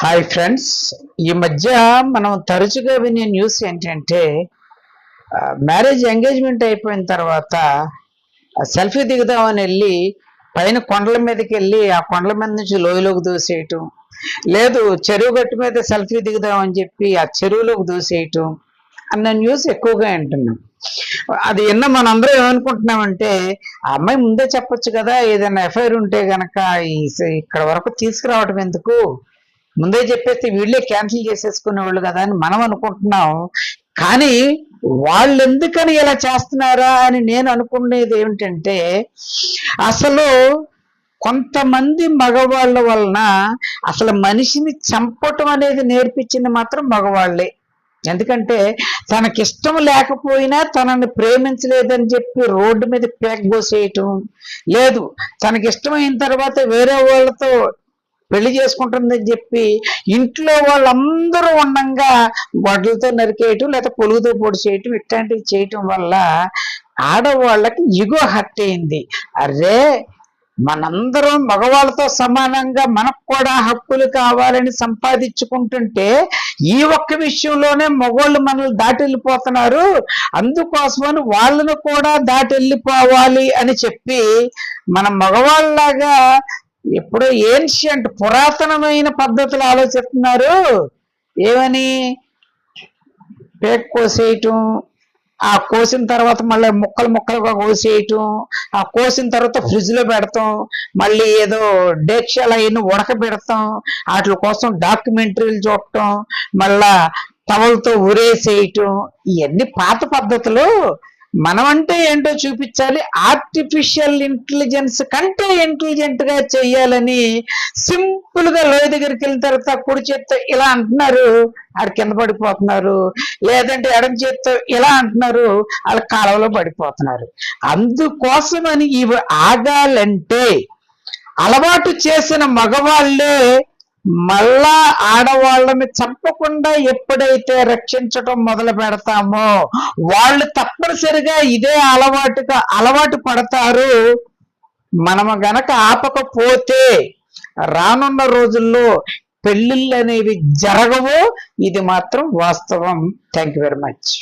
Hi friends, ఈ మధ్య మనం తరచుగా వినే న్యూస్ ఏంటంటే మ్యారేజ్ ఎంగేజ్మెంట్ అయిపోయిన తర్వాత సెల్ఫీ దిగుదామని వెళ్ళి పైన కొండల మీదకి వెళ్ళి ఆ కొండల మీద నుంచి లోయలోకి దూసేయటం, లేదు చెరువు గట్టు మీద సెల్ఫీ దిగుదామని చెప్పి ఆ చెరువులోకి దూసేయటం అన్న న్యూస్ ఎక్కువగా వింటున్నాం. అది విన్న మనందరం ఏమనుకుంటున్నామంటే ఆ అమ్మాయి ముందే చెప్పొచ్చు కదా, ఏదైనా ఎఫ్ఐఆర్ ఉంటే గనక ఇక్కడ వరకు తీసుకురావటం ఎందుకు, ముందే చెప్పేస్తే వీళ్ళే క్యాన్సిల్ చేసేసుకునే వాళ్ళు కదా అని మనం అనుకుంటున్నాం. కానీ వాళ్ళు ఎందుకని ఇలా చేస్తున్నారా అని నేను అనుకునేది ఏమిటంటే, అసలు కొంతమంది మగవాళ్ళ వలన అసలు మనిషిని చంపటం అనేది నేర్పించింది మాత్రం మగవాళ్ళే. ఎందుకంటే తనకిష్టం లేకపోయినా తనని ప్రేమించలేదని చెప్పి రోడ్డు మీద పేక్ పోసేయటం, లేదు తనకిష్టమైన తర్వాత వేరే వాళ్ళతో పెళ్లి చేసుకుంటుందని చెప్పి ఇంట్లో వాళ్ళందరూ ఉండంగా గొడ్లతో నరికేయటం లేదా పొలుగుతో పొడి చేయటం, ఇట్లాంటివి చేయటం వల్ల ఆడవాళ్ళకి ఇగో హర్ట్ అయింది. అరే, మనందరం మగవాళ్ళతో సమానంగా మనకు కూడా హక్కులు కావాలని సంపాదించుకుంటుంటే ఈ ఒక్క విషయంలోనే మగవాళ్ళు మనల్ని దాటి వెళ్ళిపోతున్నారు, అందుకోసమని వాళ్ళను కూడా దాటి వెళ్ళిపోవాలి అని చెప్పి మన మగవాళ్ళలాగా ఎప్పుడో ఏన్షియంట్ పురాతనమైన పద్ధతులు ఆలోచిస్తున్నారు. ఏమని పేక్ కోసేయటం, ఆ కోసిన తర్వాత మళ్ళీ ముక్కలు ముక్కలుగా కోసేయటం, ఆ కోసిన తర్వాత ఫ్రిడ్జ్ లో పెడతాం, మళ్ళీ ఏదో డేక్షాలు అయిన ఉడకబెడతాం, వాటి కోసం డాక్యుమెంటరీలు చూడటం, మళ్ళా టవల్తో ఉరేసేయటం, ఇవన్నీ పాత పద్ధతులు. మనం అంటే ఏంటో చూపించాలి, ఆర్టిఫిషియల్ ఇంటెలిజెన్స్ కంటే ఇంటెలిజెంట్ గా చెయ్యాలని సింపుల్ గా లోయ దగ్గరికి వెళ్ళిన తర్వాత కుడి చేత్తో ఇలా అంటున్నారు, ఆడ కింద పడిపోతున్నారు, లేదంటే ఎడం చేత్తో ఇలా అంటున్నారు, వాళ్ళ కాలువలో పడిపోతున్నారు. అందుకోసమని ఇవి ఆగాలంటే అలవాటు చేసిన మగవాళ్ళే మళ్ళా ఆడవాళ్ళని చంపకుండా ఎప్పుడైతే రక్షించటం మొదలు పెడతామో వాళ్ళు తప్పనిసరిగా ఇదే అలవాటు పడతారు. మనము గనక ఆపకపోతే రానున్న రోజుల్లో పెళ్లిళ్ళు అనేవి జరగవు. ఇది మాత్రం వాస్తవం. Thank you very much.